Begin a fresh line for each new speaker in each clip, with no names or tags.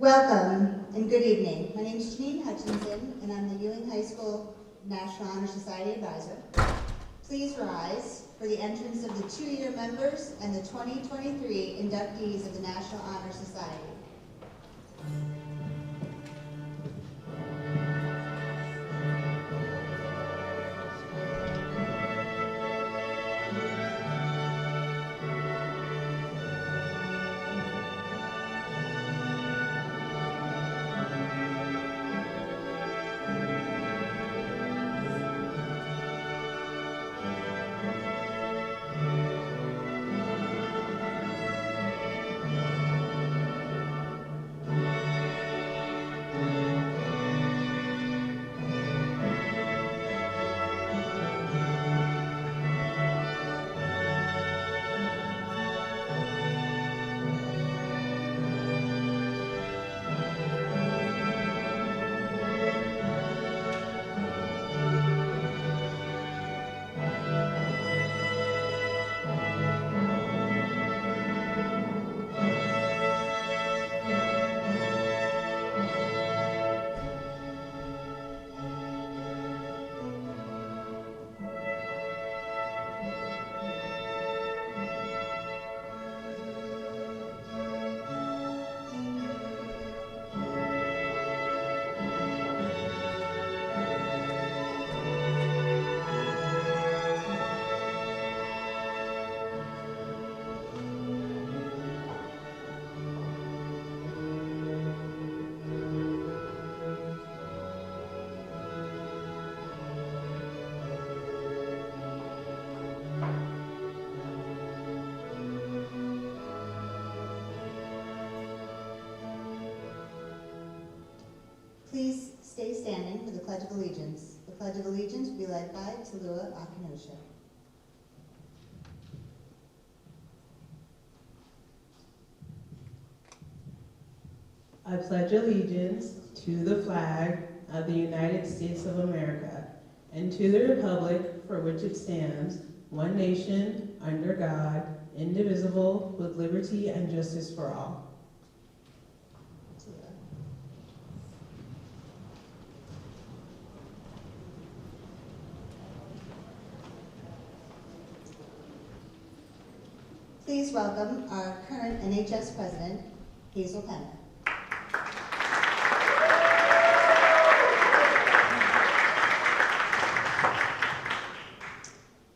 Welcome and good evening. My name is Janine Hutchinson and I'm the Ewing High School National Honor Society Advisor. Please rise for the entrance of the 2-year members and the 2023 inductees of the National Honor Society. Please stay standing for the Pledge of Allegiance. The Pledge of Allegiance will be led by Talua Akinosha.
I pledge allegiance to the flag of the United States of America and to the republic for which it stands, one nation, under God, indivisible, with liberty and justice for all.
Please welcome our current NHS President, Hazel Penner.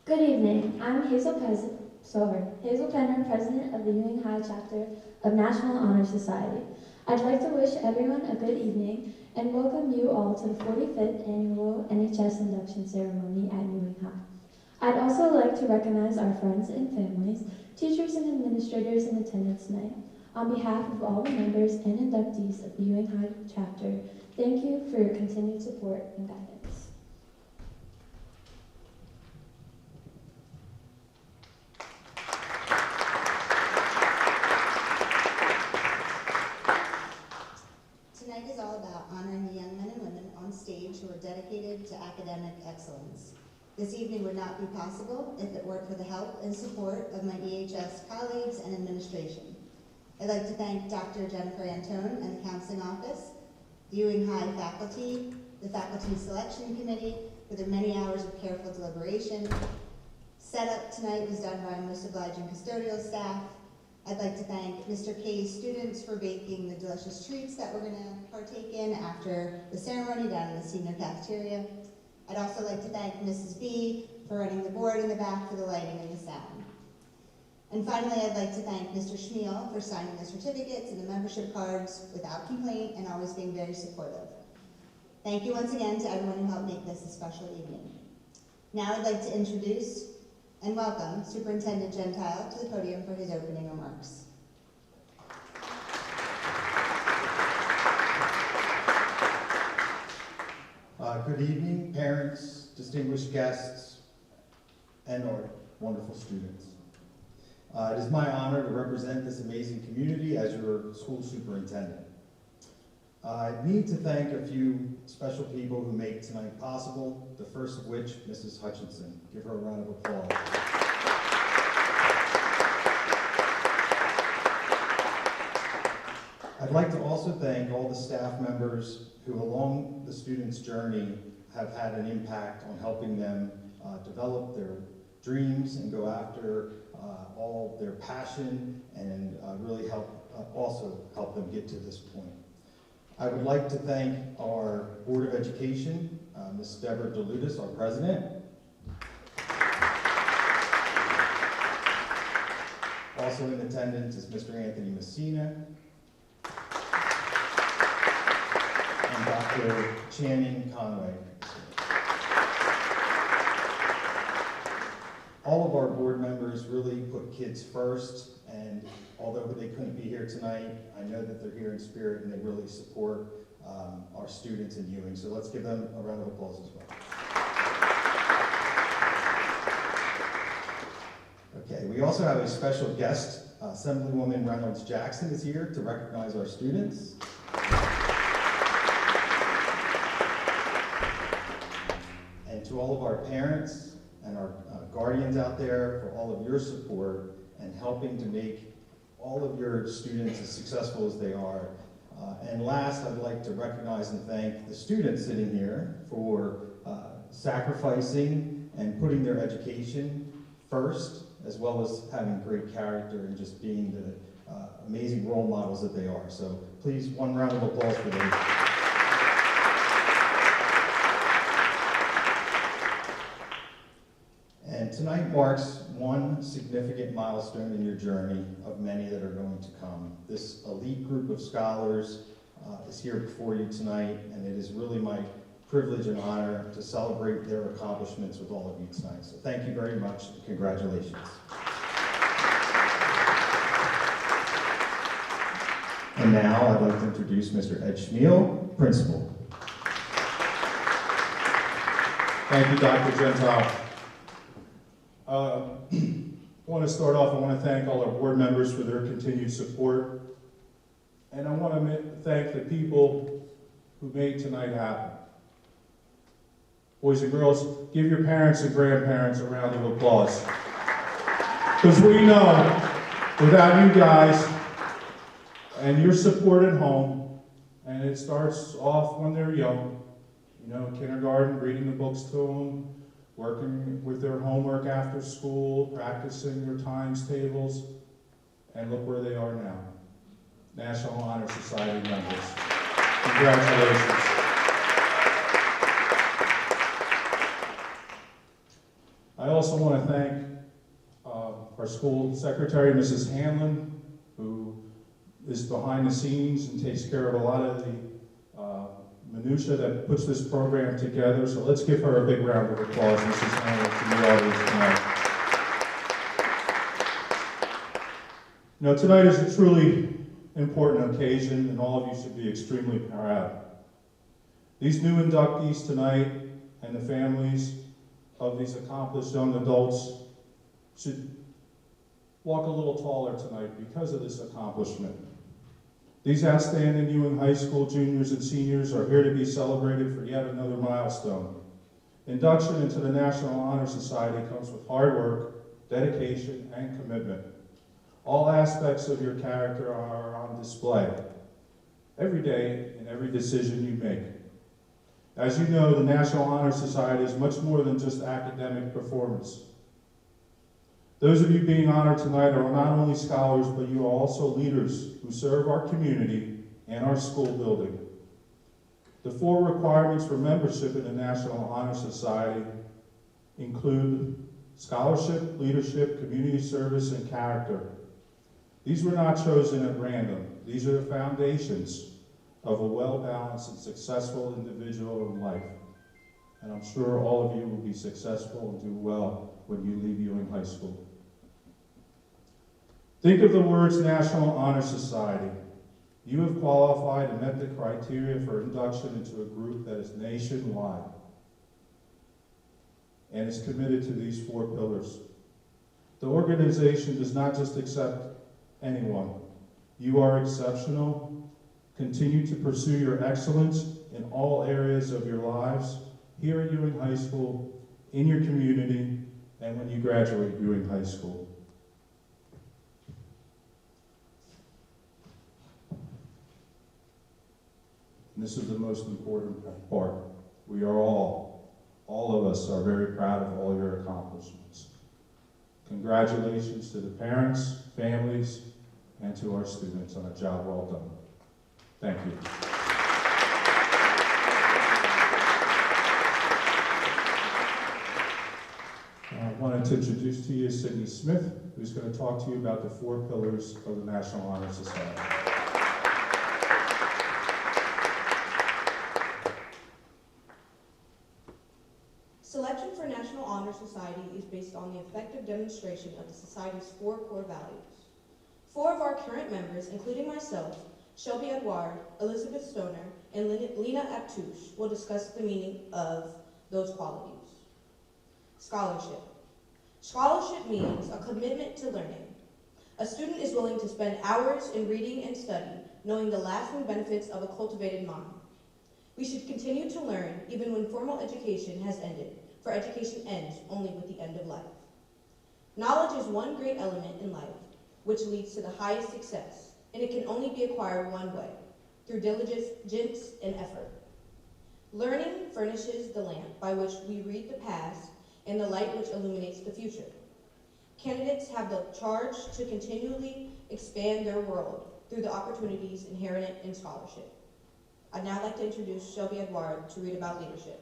Good evening. I'm Hazel Penner, President of the Ewing High Chapter of National Honor Society. I'd like to wish everyone a good evening and welcome you all to the 45th Annual NHS Induction Ceremony at Ewing High. I'd also like to recognize our friends and families, teachers and administrators in attendance tonight. On behalf of all the members and inductees of the Ewing High Chapter, thank you for your continued support and guidance.
Tonight is all about honoring the young men and women on stage who are dedicated to academic excellence. This evening would not be possible if it weren't for the help and support of my EHS colleagues and administration. I'd like to thank Dr. Jennifer Antone and the Counseling Office, the Ewing High faculty, the Faculty Selection Committee for their many hours of careful deliberation. Setup tonight was done by our most obliging custodial staff. I'd like to thank Mr. K's students for baking the delicious treats that we're going to partake in after the ceremony down in the senior cafeteria. I'd also like to thank Mrs. B for running the board in the back for the lighting and the sound. And finally, I'd like to thank Mr. Schmiel for signing the certificates and the membership cards without complaint and always being very supportive. Thank you once again to everyone who helped make this a special evening. Now I'd like to introduce and welcome Superintendent Gentile to the podium for his opening remarks.
Good evening, parents, distinguished guests, and our wonderful students. It is my honor to represent this amazing community as your school superintendent. I need to thank a few special people who make tonight possible, the first of which, Mrs. Hutchinson. Give her a round of applause. I'd like to also thank all the staff members who along the students' journey have had an impact on helping them develop their dreams and go after all their passion and really also help them get to this point. I would like to thank our Board of Education, Ms. Deborah DeLutis, our president. Also in attendance is Mr. Anthony Messina and Dr. Channing Conway. All of our board members really put kids first, and although they couldn't be here tonight, I know that they're here in spirit and they really support our students in Ewing. So let's give them a round of applause as well. Okay, we also have a special guest. Assemblywoman Reynolds Jackson is here to recognize our students. And to all of our parents and our guardians out there for all of your support and helping to make all of your students as successful as they are. And last, I'd like to recognize and thank the students sitting here for sacrificing and putting their education first, as well as having great character and just being the amazing role models that they are. So please, one round of applause for them. And tonight marks one significant milestone in your journey of many that are going to come. This elite group of scholars is here before you tonight, and it is really my privilege and honor to celebrate their accomplishments with all of you tonight. So thank you very much, and congratulations. And now I'd like to introduce Mr. Ed Schmiel, Principal.
Thank you, Dr. Gentile. I want to start off, I want to thank all our board members for their continued support. And I want to thank the people who made tonight happen. Boys and girls, give your parents and grandparents a round of applause. Because we know, without you guys and your support at home, and it starts off when they're young, you know, kindergarten, reading the books to them, working with their homework after school, practicing their times tables, and look where they are now. National Honor Society members. Congratulations. I also want to thank our school secretary, Mrs. Hanlon, who is behind the scenes and takes care of a lot of the minutia that puts this program together. So let's give her a big round of applause, Mrs. Hanlon, from the audience tonight. You know, tonight is a truly important occasion, and all of you should be extremely proud. These new inductees tonight and the families of these accomplished young adults should walk a little taller tonight because of this accomplishment. These outstanding Ewing High School juniors and seniors are here to be celebrated for yet another milestone. Induction into the National Honor Society comes with hard work, dedication, and commitment. All aspects of your character are on display every day in every decision you make. As you know, the National Honor Society is much more than just academic performance. Those of you being honored tonight are not only scholars, but you are also leaders who serve our community and our school building. The 4 requirements for membership in the National Honor Society include scholarship, leadership, community service, and character. These were not chosen at random. These are the foundations of a well-balanced and successful individual in life. And I'm sure all of you will be successful and do well when you leave Ewing High School. Think of the words National Honor Society. You have qualified and met the criteria for induction into a group that is nationwide and is committed to these 4 pillars. The organization does not just accept anyone. You are exceptional. Continue to pursue your excellence in all areas of your lives, here at Ewing High School, in your community, and when you graduate Ewing High School. And this is the most important part. We are all of us are very proud of all your accomplishments. Congratulations to the parents, families, and to our students on a job well done. Thank you. I wanted to introduce to you Sydney Smith, who's going to talk to you about the 4 pillars of the National Honor Society.
Selection for National Honor Society is based on the effective demonstration of the Society's 4 core values. 4 of our current members, including myself, Shelby Edouard, Elizabeth Stoner, and Lena Aptouche, will discuss the meaning of those qualities. Scholarship. Scholarship means a commitment to learning. A student is willing to spend hours in reading and study, knowing the lasting benefits of a cultivated mind. We should continue to learn even when formal education has ended, for education ends only with the end of life. Knowledge is one great element in life, which leads to the highest success, and it can only be acquired one way, through diligence and effort. Learning furnishes the lamp by which we read the past and the light which illuminates the future. Candidates have the charge to continually expand their world through the opportunities inherent in scholarship. I'd now like to introduce Shelby Edouard to read about leadership.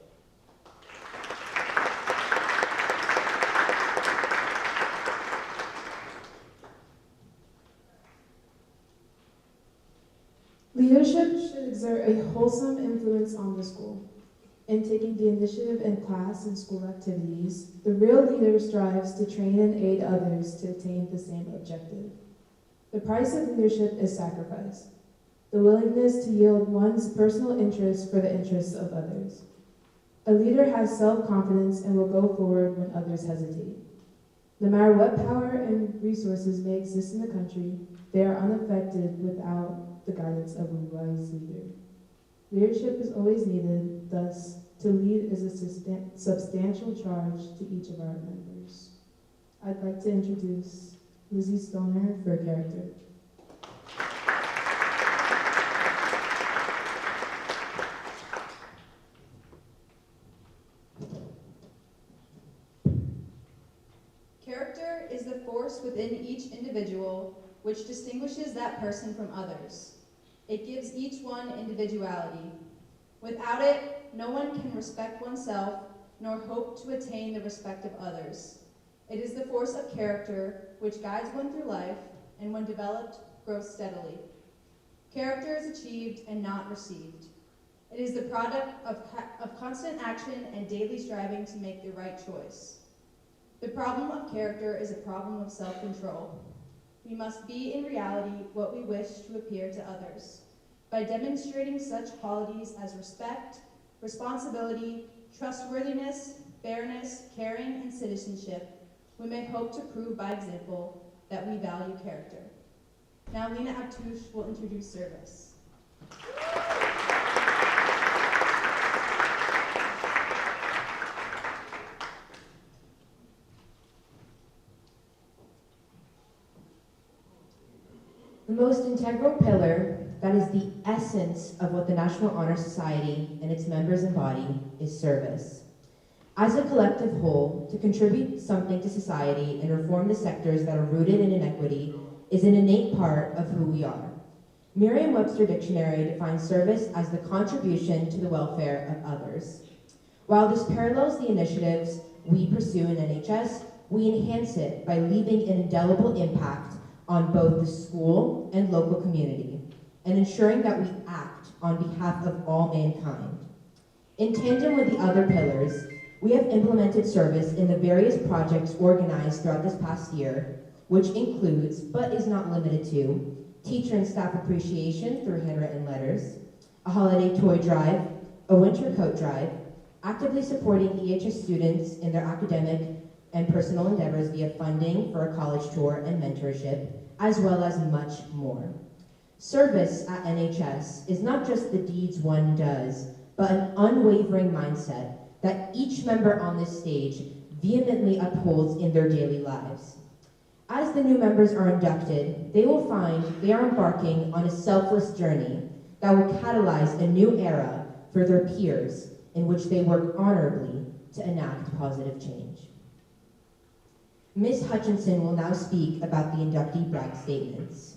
Leadership should exert a wholesome influence on the school. In taking the initiative in class and school activities, the real leader strives to train and aid others to attain the same objective. The price of leadership is sacrifice, the willingness to yield one's personal interests for the interests of others. A leader has self-confidence and will go forward when others hesitate. No matter what power and resources may exist in the country, they are unaffected without the guidance of a wise leader. Leadership is always needed, thus, to lead is a substantial charge to each of our members. I'd like to introduce Lizzie Stoner for character.
Character is the force within each individual which distinguishes that person from others. It gives each one individuality. Without it, no one can respect oneself nor hope to attain the respect of others. It is the force of character which guides one through life and when developed, grows steadily. Character is achieved and not received. It is the product of constant action and daily striving to make the right choice. The problem of character is a problem of self-control. We must be in reality what we wish to appear to others. By demonstrating such qualities as respect, responsibility, trustworthiness, fairness, caring, and citizenship, we may hope to prove by example that we value character. Now Lena Aptouche will introduce service.
The most integral pillar, that is the essence of what the National Honor Society and its members embody, is service. As a collective whole, to contribute something to society and reform the sectors that are rooted in inequity is an innate part of who we are. Merriam-Webster Dictionary defines service as the contribution to the welfare of others. While this parallels the initiatives we pursue in NHS, we enhance it by leaving an indelible impact on both the school and local community, and ensuring that we act on behalf of all mankind. In tandem with the other pillars, we have implemented service in the various projects organized throughout this past year, which includes, but is not limited to, teacher and staff appreciation through handwritten letters, a holiday toy drive, a winter coat drive, actively supporting EHS students in their academic and personal endeavors via funding for a college tour and mentorship, as well as much more. Service at NHS is not just the deeds one does, but an unwavering mindset that each member on this stage vehemently upholds in their daily lives. As the new members are inducted, they will find they are embarking on a selfless journey that will catalyze a new era for their peers in which they work honorably to enact positive change. Ms. Hutchinson will now speak about the inductee brag statements.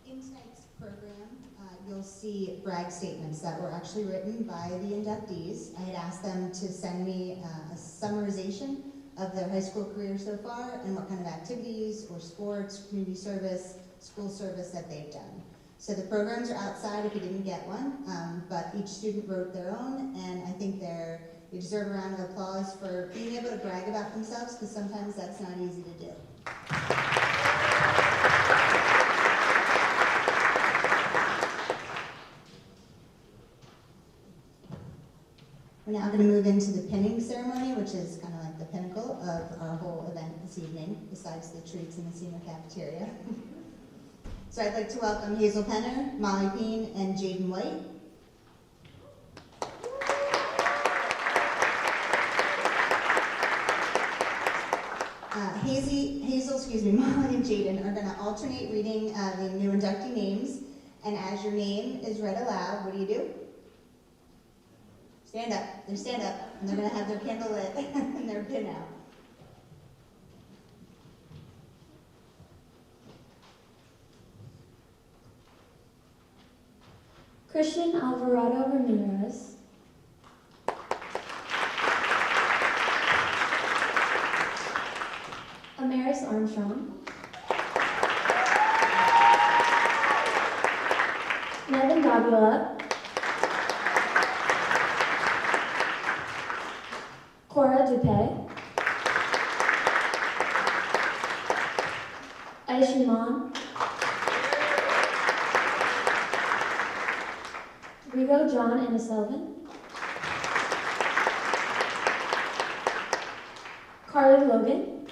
In tonight's program, you'll see brag statements that were actually written by the inductees. I had asked them to send me a summarization of their high school career so far and what kind of activities or sports, community service, school service that they've done. So the programs are outside if you didn't get one, but each student wrote their own, and I think they deserve a round of applause for being able to brag about themselves, because sometimes that's not easy to do. We're now going to move into the pinning ceremony, which is kind of like the pinnacle of our whole event this evening, besides the treats in the senior cafeteria. So I'd like to welcome Hazel Penner, Molly Peen, and Jaden White. Molly and Jaden are going to alternate reading the new inductee names, and as your name is read aloud, what do? Stand up. They stand up, and they're going to have their candle lit and their pin out.
Christian Alvarado Ramirez. Amaris Armstrong. Nevin Davila. Cora Dupé. Aishuman. Rigo John Inniselvin. Carly Logan.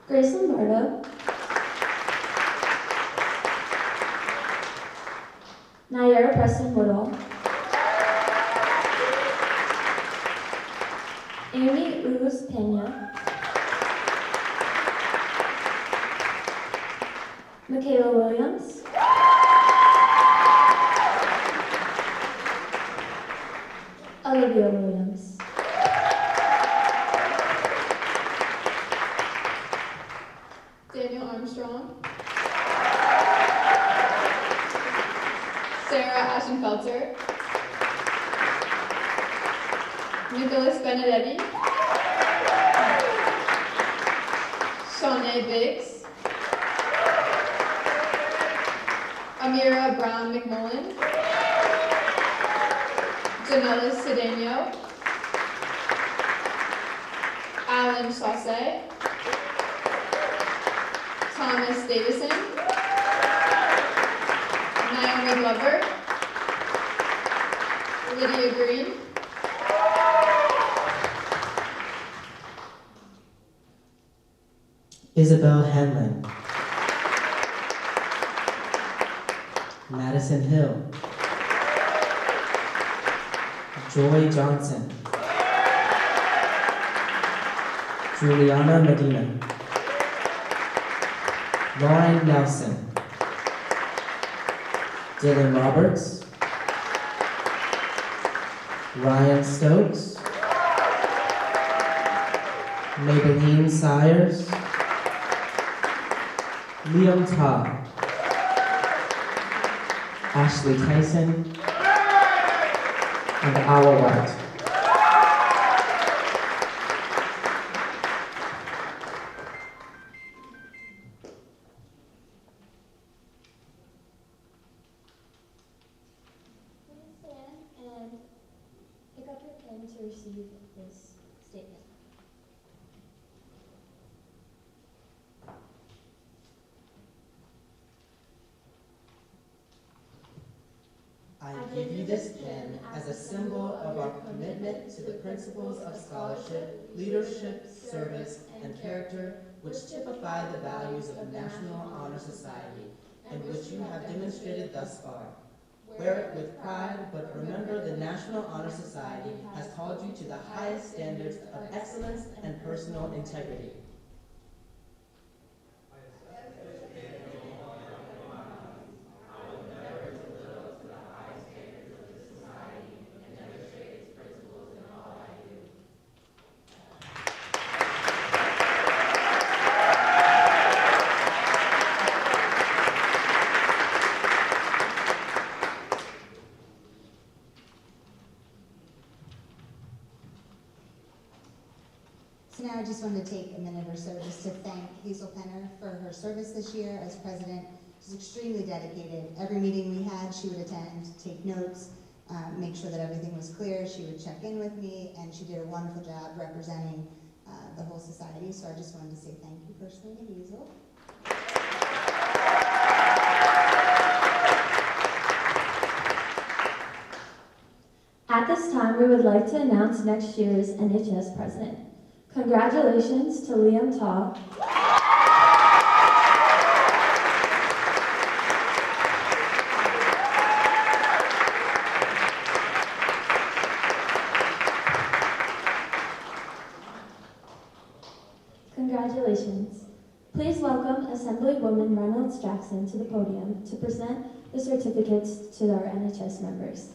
Grace Lombardo. Nayara Preston Woodall. Amy Uz Pena. Michaela Williams. Olivia Williams.
Daniel Armstrong. Sarah Ashenfelter. Nicholas Benedetti. Shawnee Biggs. Amira Brown McMullen. Janella Cedeno. Alan Chaussee. Thomas Davison. Naomi Glover. Lydia Green.
Isabel Hanlon. Madison Hill. Joy Johnson. Juliana Medina. Lauren Nelson. Dylan Roberts. Ryan Stokes. Maybelline Sires. Liam Todd. Ashley Tyson. And Awa White.
Please stand and pick up your pen to receive this statement.
I give you this pen as a symbol of our commitment to the principles of scholarship, leadership, service, and character which typify the values of the National Honor Society and which you have demonstrated thus far. Wear it with pride, but remember the National Honor Society has called you to the highest standards of excellence and personal integrity.
So now I just wanted to take a minute or so just to thank Hazel Penner for her service this year as president. She's extremely dedicated. Every meeting we had, she would attend, take notes, make sure that everything was clear. She would check in with me, and she did a wonderful job representing the whole society. So I just wanted to say thank you personally to Hazel.
At this time, we would like to announce next year's NHS president. Congratulations to Liam Taw. Congratulations. Please welcome Assemblywoman Reynolds Jackson to the podium to present the certificates to our NHS members.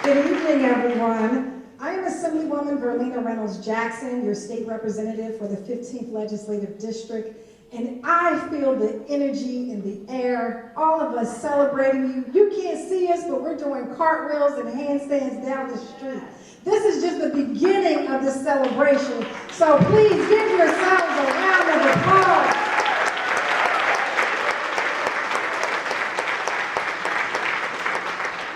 Good evening, everyone. I am Assemblywoman Verlena Reynolds Jackson, your state representative for the 15th Legislative District, and I feel the energy in the air, all of us celebrating you. You can't see us, but we're doing cartwheels and handstands down the street. This is just the beginning of the celebration, so please give yourselves a round of applause.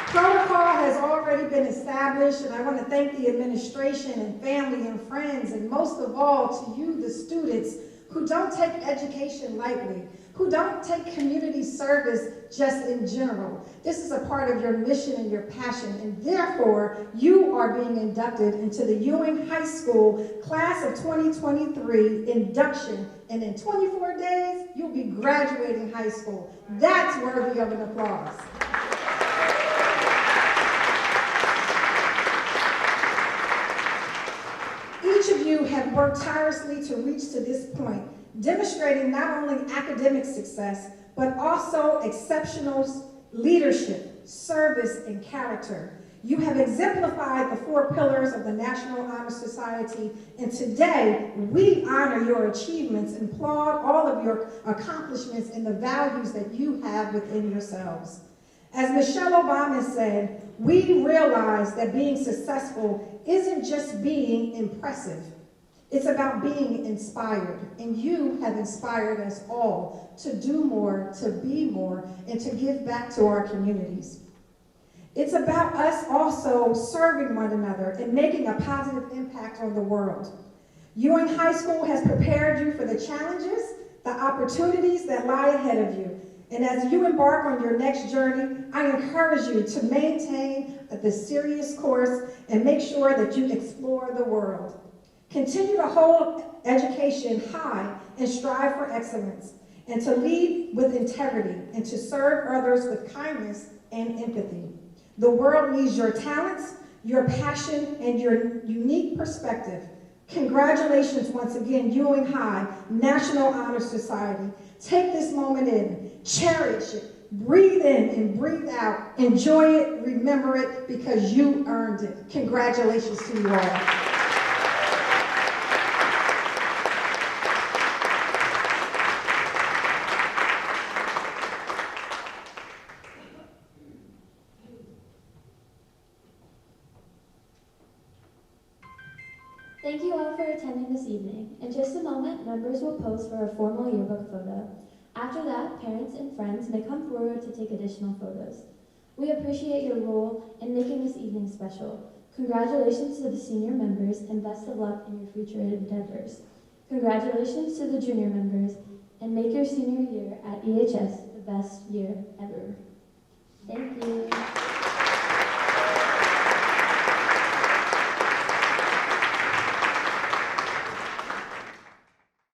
Protocol has already been established, and I want to thank the administration and family and friends, and most of all to you, the students, who don't take education lightly, who don't take community service just in general. This is a part of your mission and your passion, and therefore, you are being inducted into the Ewing High School Class of 2023 Induction, and in 24 days, you'll be graduating high school. That's worthy of an applause. Each of you have worked tirelessly to reach to this point, demonstrating not only academic success, but also exceptional leadership, service, and character. You have exemplified the 4 pillars of the National Honor Society, and today we honor your achievements and applaud all of your accomplishments and the values that you have within yourselves. As Michelle Obama said, we realize that being successful isn't just being impressive. It's about being inspired, and you have inspired us all to do more, to be more, and to give back to our communities. It's about us also serving one another and making a positive impact on the world. Ewing High School has prepared you for the challenges, the opportunities that lie ahead of you. And as you embark on your next journey, I encourage you to maintain the serious course and make sure that you explore the world. Continue to hold education high and strive for excellence, and to lead with integrity and to serve others with kindness and empathy. The world needs your talents, your passion, and your unique perspective. Congratulations once again, Ewing High National Honor Society. Take this moment in, cherish it, breathe in and breathe out, enjoy it, remember it, because you earned it. Congratulations to you all.
Thank you all for attending this evening. In just a moment, members will pose for a formal yearbook photo. After that, parents and friends may come forward to take additional photos. We appreciate your role in making this evening special. Congratulations to the senior members and best of luck in your future endeavors. Congratulations to the junior members and make your senior year at EHS the best year ever. Thank you.